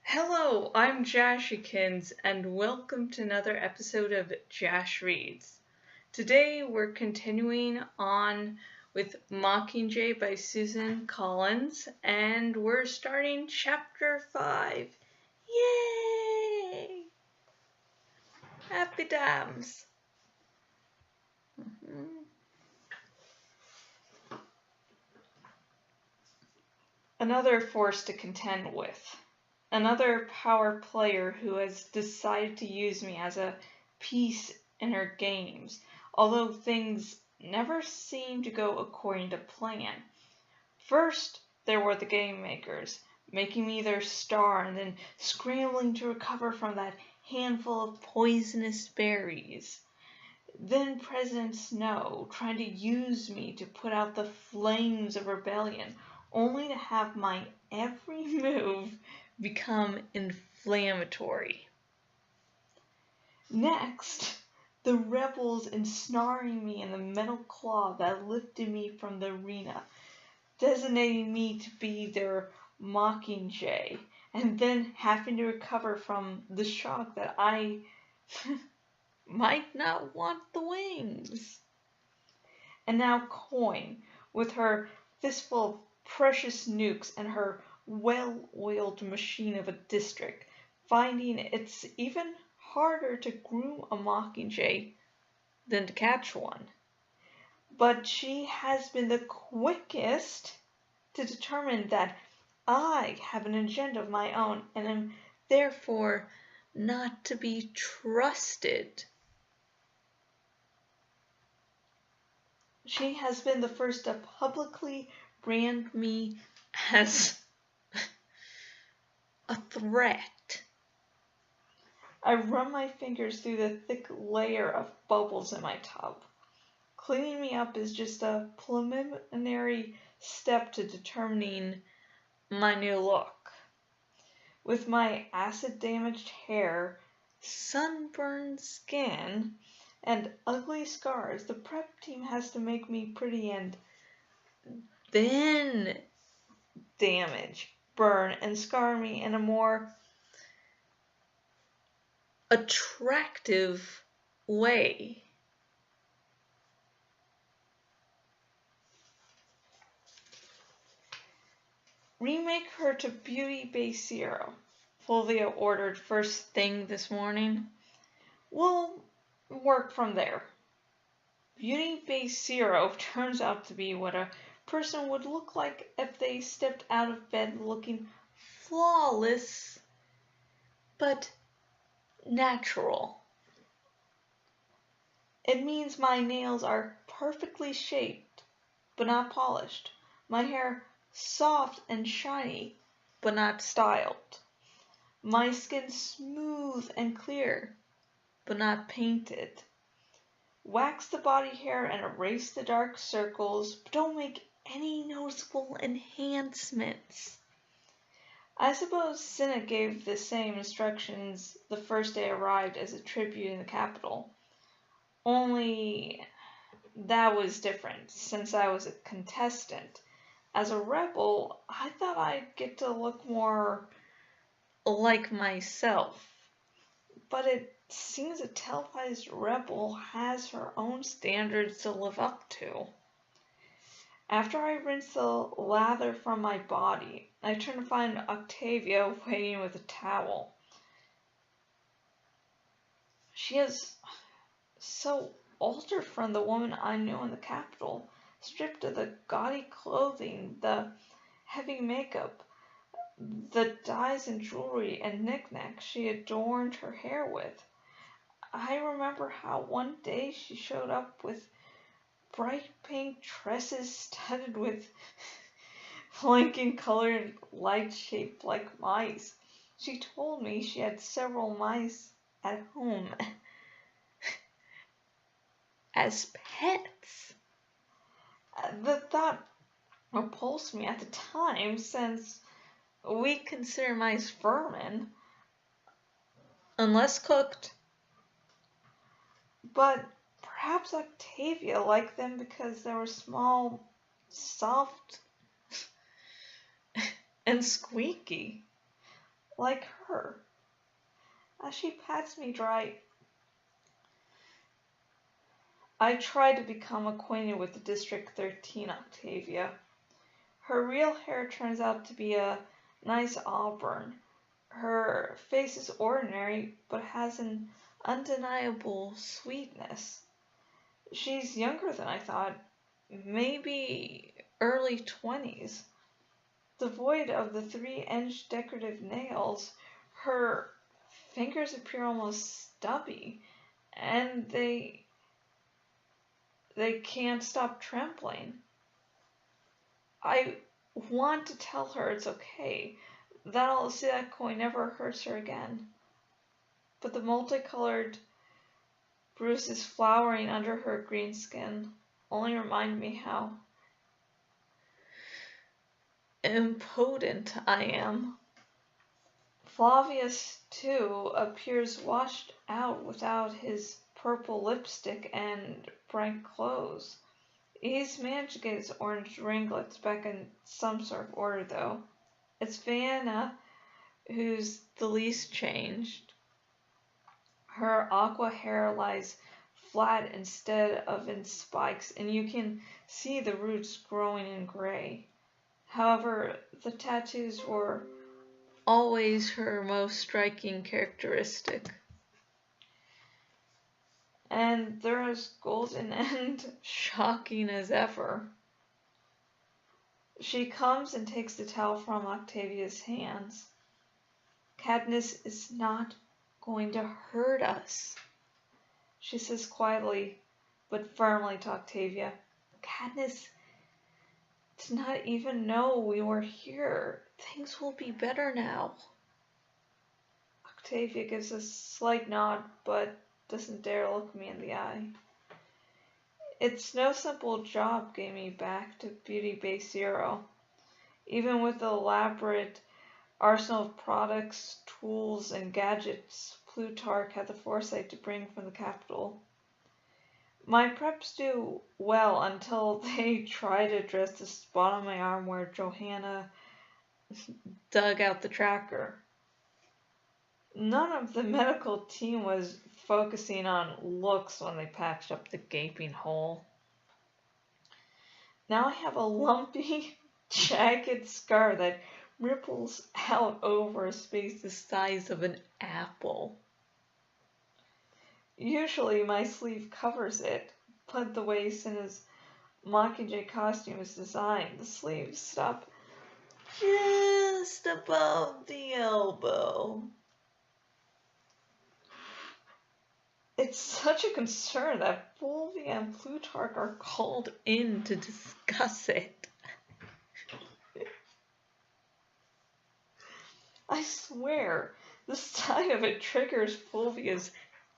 Hello, I'm Jashikins, and welcome to another episode of Jash Reads. Today we're continuing on with Mockingjay by Susan Collins, and we're starting Chapter 5. Yay! Happy dams! Another force to contend with. Another power player who has decided to use me as a piece in her games, although things never seem to go according to plan. First, there were the game makers, making me their star and then scrambling to recover from that handful of poisonous berries. Then President Snow, trying to use me to put out the flames of rebellion, only to have my every move become inflammatory. Next, the rebels ensnaring me in the metal claw that lifted me from the arena, designating me to be their Mockingjay, and then having to recover from the shock that I might not want the wings. And now Coin, with her fistful of precious nukes and her well-oiled machine of a district, finding it's even harder to groom a Mockingjay than to catch one. But she has been the quickest to determine that I have an agenda of my own and am therefore not to be trusted. She has been the first to publicly brand me as a threat. I run my fingers through the thick layer of bubbles in my tub. Cleaning me up is just a preliminary step to determining my new look. With my acid-damaged hair, sunburned skin, and ugly scars, the prep team has to make me pretty and then damage, burn, and scar me in a more attractive way. Remake her to Beauty Base Zero, Fulvia ordered first thing this morning. We'll work from there. Beauty Base Zero turns out to be what a person would look like if they stepped out of bed looking flawless, but natural. It means my nails are perfectly shaped, but not polished. My hair soft and shiny, but not styled. My skin smooth and clear, but not painted. Wax the body hair and erase the dark circles, but don't make any noticeable enhancements. I suppose Cinna gave the same instructions the first day I arrived as a tribute in the capital. Only that was different, since I was a contestant. As a rebel, I thought I'd get to look more like myself. But it seems a televised rebel has her own standards to live up to. After I rinse the lather from my body, I turn to find Octavia waiting with a towel. She is so altered from the woman I knew in the capital, stripped of the gaudy clothing, the heavy makeup, the dyes and jewelry and knickknacks she adorned her hair with. I remember how one day she showed up with bright pink tresses studded with Lincoln-colored lights shaped like mice. She told me she had several mice at home as pets. The thought repulsed me at the time, since we consider mice vermin, unless cooked. But perhaps Octavia liked them because they were small, soft, and squeaky. like her. As she pats me dry, I try to become acquainted with the District 13 Octavia. Her real hair turns out to be a nice auburn. Her face is ordinary, but has an undeniable sweetness. She's younger than I thought, maybe early 20s. Devoid of the 3-inch decorative nails, her fingers appear almost stubby, and they can't stop trembling. I want to tell her it's okay, that Alciacoi never hurts her again. But the multicolored bruises flowering under her green skin only remind me how impotent I am. Flavius, too, appears washed out without his purple lipstick and bright clothes. He's managed to get his orange ringlets back in some sort of order, though. It's Vienna who's the least changed. Her aqua hair lies flat instead of in spikes, and you can see the roots growing in gray. However, the tattoos were always her most striking characteristic. And they're as golden and shocking as ever. She comes and takes the towel from Octavia's hands. Katniss is not going to hurt us, she says quietly but firmly to Octavia. Katniss did not even know we were here. Things will be better now. Octavia gives a slight nod, but doesn't dare look me in the eye. It's no simple job getting me back to Beauty Base Zero. Even with the elaborate arsenal of products, tools, and gadgets Plutarch had the foresight to bring from the capital. My preps do well until they try to address the spot on my arm where Johanna dug out the tracker. None of the medical team was focusing on looks when they patched up the gaping hole. Now I have a lumpy, jagged scar that ripples out over a space the size of an apple. Usually my sleeve covers it, but the way Cinna's Mockingjay costume is designed, the sleeves stop just above the elbow. It's such a concern that Fulvia and Plutarch are called in to discuss it. I swear, the sight of it triggers Fulvia's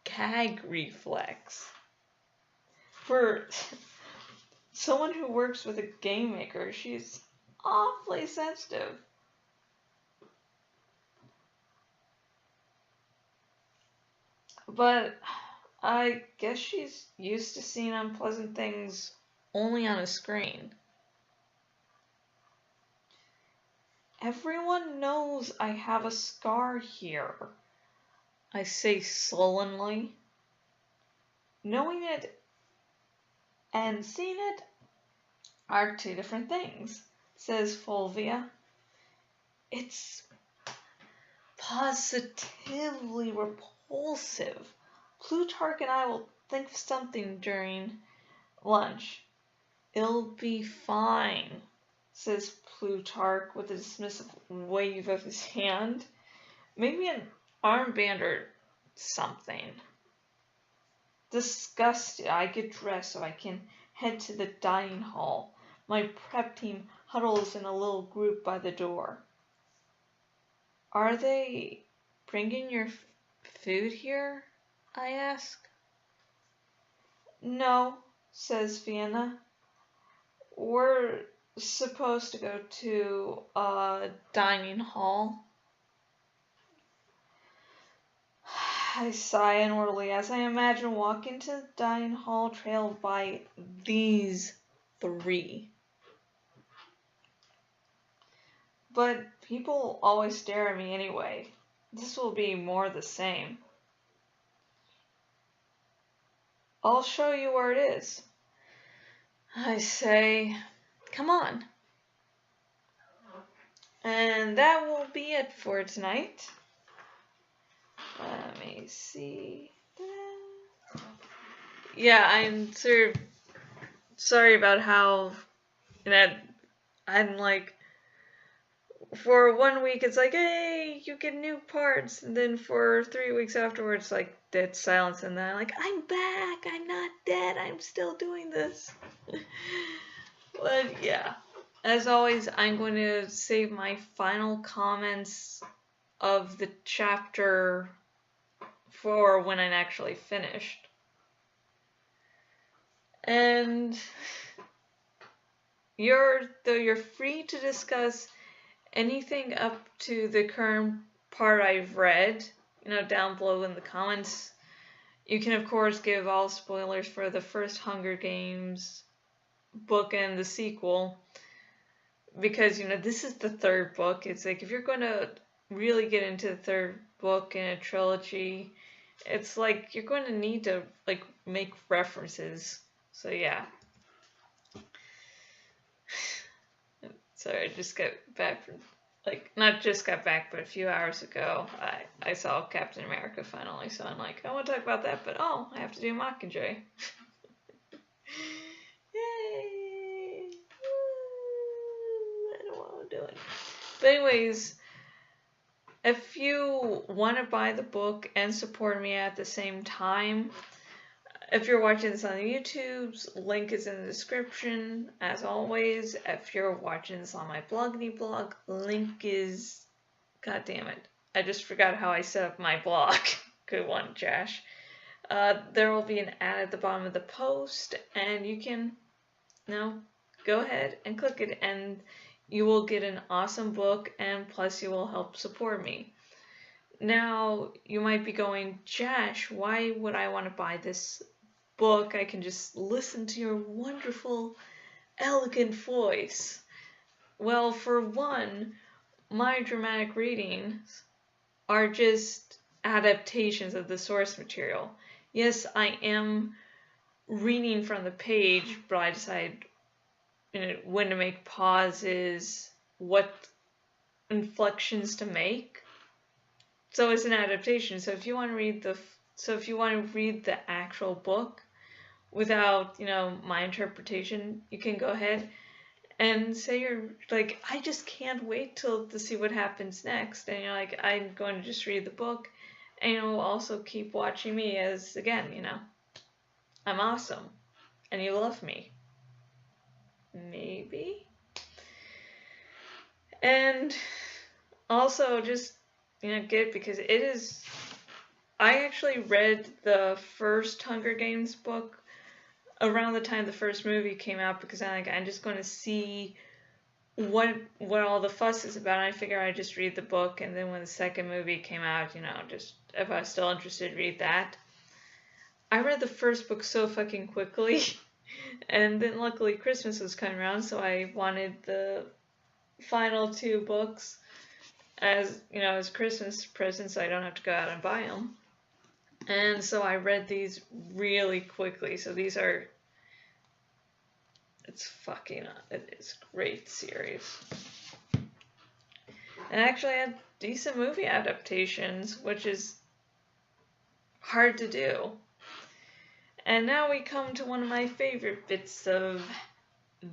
gag reflex. For someone who works with a game maker, she's awfully sensitive. But I guess she's used to seeing unpleasant things only on a screen. Everyone knows I have a scar here, I say sullenly. Knowing it and seeing it are two different things, says Fulvia. It's positively repulsive. Plutarch and I will think of something during lunch. It'll be fine, says Plutarch with a dismissive wave of his hand. Maybe an armband or something. Disgusted, I get dressed so I can head to the dining hall. My prep team huddles in a little group by the door. Are they bringing your food here? I ask. No, says Vienna. We're supposed to go to a dining hall. I sigh inwardly as I imagine walking to the dining hall trailed by these three. But People always stare at me anyway. This will be more the same. I'll show you where it is. I say, come on. And that will be it for tonight. Let me see. Yeah, I'm sort of sorry about how I'm like, for 1 week it's like, hey, you get new parts, and then for 3 weeks afterwards, like, dead silence, and then I'm like, I'm back, I'm not dead, I'm still doing this. But yeah, as always, I'm going to save my final comments of the chapter for when I'm actually finished. And you're free to discuss anything up to the current part I've read, down below in the comments. You can, of course, give all spoilers for the first Hunger Games book and the sequel, because, this is the third book. It's like, if you're going to really get into the third book in a trilogy, it's like you're going to need to, like, make references. So, yeah. Sorry, I just got back from, not just got back, but a few hours ago, I saw Captain America finally, so I'm like, I want to talk about that, but I have to do Mockingjay. Yay! Woo! I don't want to do it. But anyways, if you want to buy the book and support me at the same time, if you're watching this on the YouTube's, link is in the description, as always. If you're watching this on my bloggity blog, link is... God damn it. I just forgot how I set up my blog. Good one, Jash. There will be an ad at the bottom of the post, and you can, go ahead and click it, and you will get an awesome book, and plus you will help support me. Now, you might be going, Jash, why would I want to buy this book? I can just listen to your wonderful, elegant voice. Well, for one, my dramatic readings are just adaptations of the source material. Yes, I am reading from the page, but I decide when to make pauses, what inflections to make. So it's an adaptation. So if you want to read the actual book without, my interpretation, you can go ahead and say you're like, I just can't wait to see what happens next. And you're like, I'm going to just read the book, and you'll also keep watching me as, again, I'm awesome and you love me. Maybe. And also just, get it, because it is... I actually read the first Hunger Games book around the time the first movie came out, because I'm just going to see what all the fuss is about. And I figure I'd just read the book, and then when the second movie came out, just if I was still interested, read that. I read the first book so fucking quickly, and then luckily Christmas was coming around, so I wanted the final 2 books as, as Christmas presents, so I don't have to go out and buy them. And so I read these really quickly. So these are, it is a great series. And actually had decent movie adaptations, which is hard to do. And now we come to one of my favorite bits of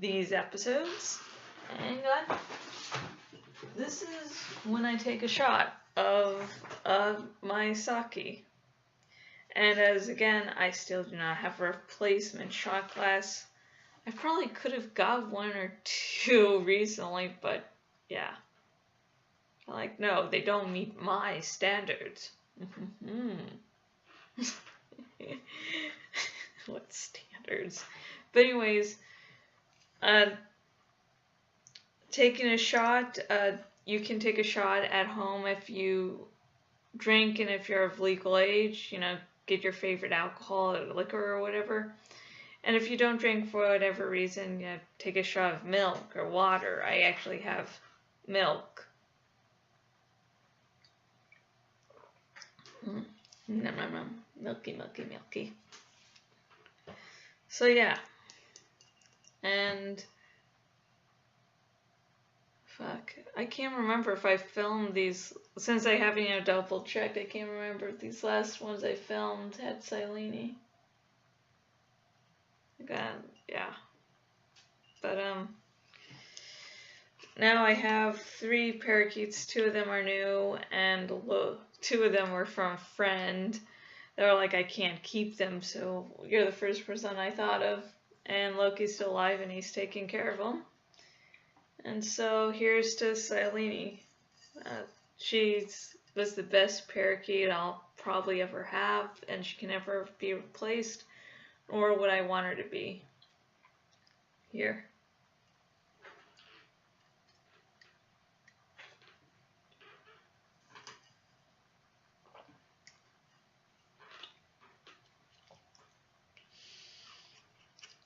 these episodes. Hang on. This is when I take a shot of my sake. And as, again, I still do not have a replacement shot glass. I probably could have got 1 or 2 recently, but yeah. Like, no, they don't meet my standards. What standards? But anyways, taking a shot, you can take a shot at home if you drink, and if you're of legal age, get your favorite alcohol or liquor or whatever. And if you don't drink for whatever reason, take a shot of milk or water. I actually have milk. Nom, nom, nom. Milky, milky, milky. So yeah. And fuck, I can't remember if I filmed these, since I haven't double checked, I can't remember if these last ones I filmed had Silene. God, yeah. But now I have 3 parakeets, 2 of them are new, and 2 of them were from a friend. They were like, I can't keep them, so you're the first person I thought of. And Loki's still alive and he's taking care of them. And so here's to Silene. She was the best parakeet I'll probably ever have, and she can never be replaced, nor would I want her to be. Here.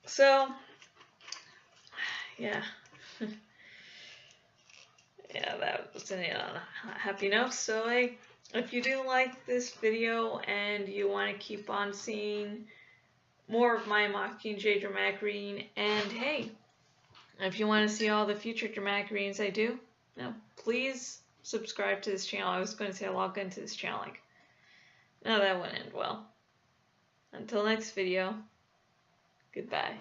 So, yeah. Yeah, that was on a happy note. So, if you do like this video and you want to keep on seeing more of my Mockingjay dramatic reading, and hey, if you want to see all the future dramatic readings I do, please subscribe to this channel. I was going to say log into this channel. No, that wouldn't end well. Until next video, goodbye.